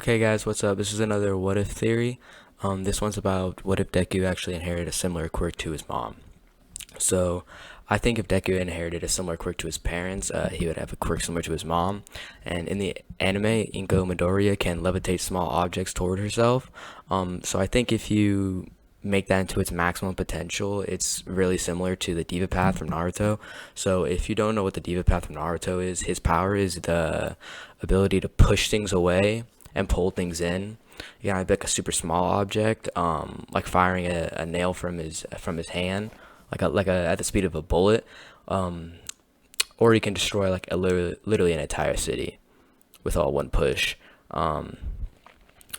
Okay, guys, what's up? This is another what if theory. This one's about what if Deku actually inherited a similar quirk to his mom. So, I think if Deku inherited a similar quirk to his parents, he would have a quirk similar to his mom. And in the anime, Inko Midoriya can levitate small objects toward herself. So I think if you make that into its maximum potential, it's really similar to the Deva path from Naruto. So if you don't know what the Deva path from Naruto is, his power is the ability to push things away and pull things in. Yeah, like a super small object, like firing a nail from his hand, like a at the speed of a bullet, um, or he can destroy like literally an entire city with all one push. Um,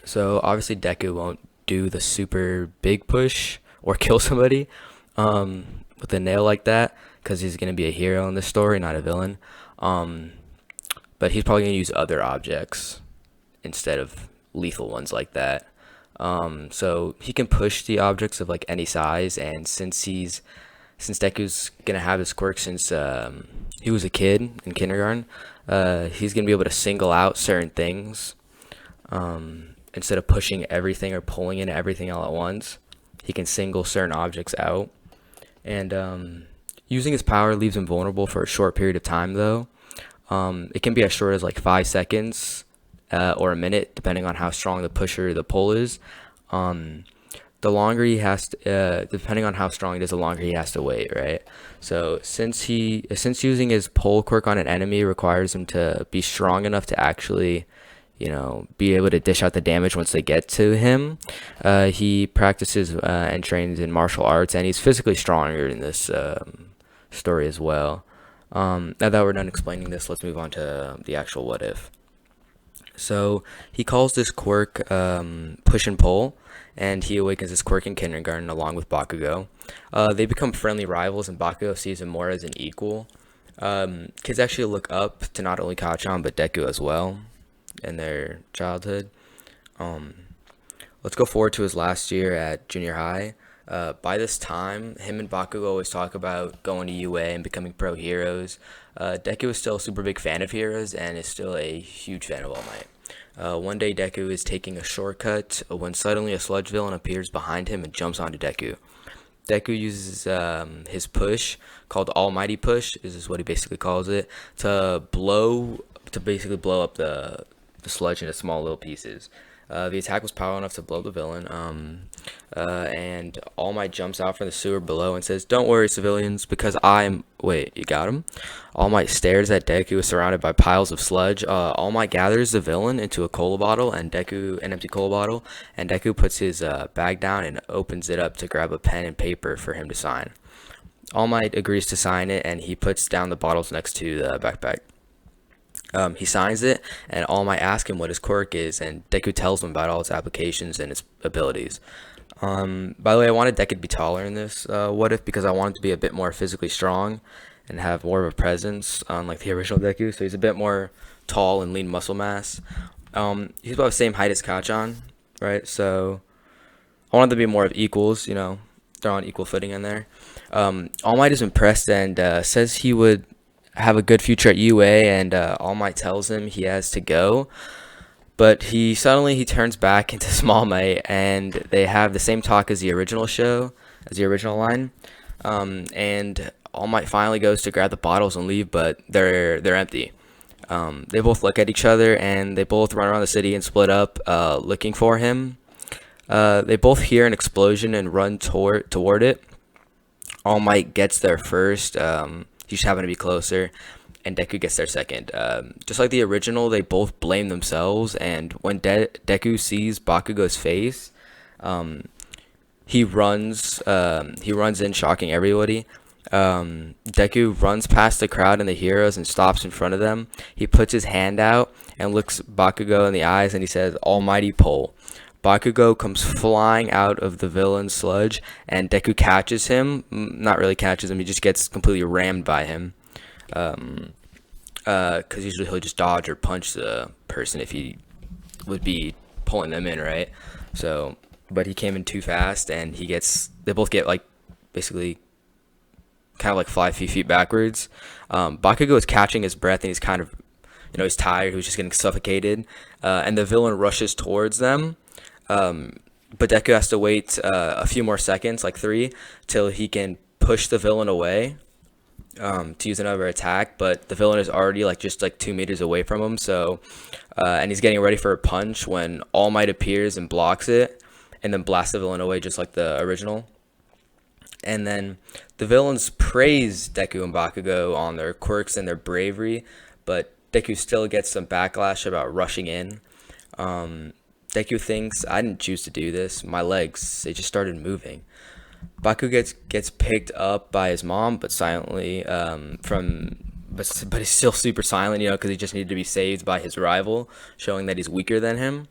so obviously Deku won't do the super big push or kill somebody with a nail like that because he's gonna be a hero in this story, not a villain. Um, but he's probably gonna use other objects instead of lethal ones like that. So he can push the objects of like any size, and since Deku's gonna have his quirk since he was a kid in kindergarten, he's gonna be able to single out certain things instead of pushing everything or pulling in everything all at once. He can single certain objects out, and using his power leaves him vulnerable for a short period of time, though. It can be as short as like 5 seconds or a minute, depending on how strong the push or the pull is. Um, the longer he has to, depending on how strong it is, the longer he has to wait, right? So since using his pull quirk on an enemy requires him to be strong enough to actually, be able to dish out the damage once they get to him, he practices and trains in martial arts, and he's physically stronger in this story as well. Now that we're done explaining this, let's move on to the actual what if. So he calls this quirk push and pull, and he awakens this quirk in kindergarten along with Bakugo. They become friendly rivals, and Bakugo sees him more as an equal. Kids actually look up to not only Kachan but Deku as well in their childhood. Um, let's go forward to his last year at junior high. By this time, him and Bakugo always talk about going to UA and becoming pro heroes. Deku is still a super big fan of heroes and is still a huge fan of All Might. One day, Deku is taking a shortcut when suddenly a sludge villain appears behind him and jumps onto Deku. Deku uses his push, called Almighty Push, is what he basically calls it, to basically blow up the sludge into small little pieces. The attack was powerful enough to blow the villain, and All Might jumps out from the sewer below and says, "Don't worry, civilians, because I'm..." Wait, you got him? All Might stares at Deku, surrounded by piles of sludge. All Might gathers the villain into a cola bottle, and Deku, an empty cola bottle, and Deku puts his bag down and opens it up to grab a pen and paper for him to sign. All Might agrees to sign it, and he puts down the bottles next to the backpack. He signs it, and All Might asks him what his quirk is, and Deku tells him about all its applications and its abilities. By the way, I wanted Deku to be taller in this what if because I wanted to be a bit more physically strong and have more of a presence, unlike the original Deku. So he's a bit more tall and lean muscle mass. He's about the same height as Kachan, right? So I wanted to be more of equals, they're on equal footing in there. All Might is impressed and says he would have a good future at UA, and All Might tells him he has to go. But he turns back into Small Might, and they have the same talk as the original line. And All Might finally goes to grab the bottles and leave, but they're empty. They both look at each other, and they both run around the city and split up, looking for him. They both hear an explosion and run toward it. All Might gets there first. He just happened to be closer, and Deku gets there second. Just like the original, they both blame themselves, and when Deku sees Bakugo's face, he runs in, shocking everybody. Deku runs past the crowd and the heroes and stops in front of them. He puts his hand out and looks Bakugo in the eyes, and he says, "Almighty pull." Bakugo comes flying out of the villain's sludge, and Deku catches him. Not really catches him, he just gets completely rammed by him. Because usually he'll just dodge or punch the person if he would be pulling them in, right? So, but he came in too fast, and they both get, like, basically kind of like fly a few feet backwards. Bakugo is catching his breath, and he's kind of he's tired, who's just getting suffocated, and the villain rushes towards them. But Deku has to wait a few more seconds, like three, till he can push the villain away, to use another attack. But the villain is already like just like 2 meters away from him. So, and he's getting ready for a punch when All Might appears and blocks it, and then blasts the villain away just like the original. And then the villains praise Deku and Bakugo on their quirks and their bravery, but Deku still gets some backlash about rushing in. Deku thinks, I didn't choose to do this. My legs, they just started moving. Baku gets picked up by his mom, but silently, but he's still super silent, because he just needed to be saved by his rival, showing that he's weaker than him,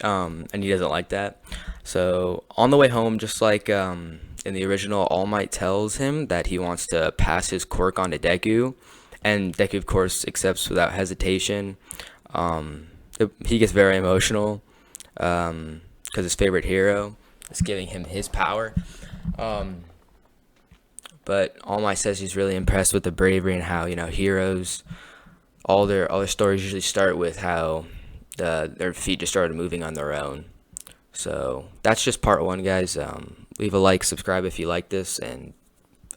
and he doesn't like that. So on the way home, just like in the original, All Might tells him that he wants to pass his quirk on to Deku, and Deku, of course, accepts without hesitation. He gets very emotional because his favorite hero is giving him his power. But All Might says he's really impressed with the bravery and how heroes, all their stories usually start with how their feet just started moving on their own. So that's just part one, guys. Leave a like, subscribe if you like this, and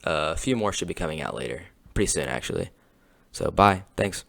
a few more should be coming out later, pretty soon actually. So bye, thanks.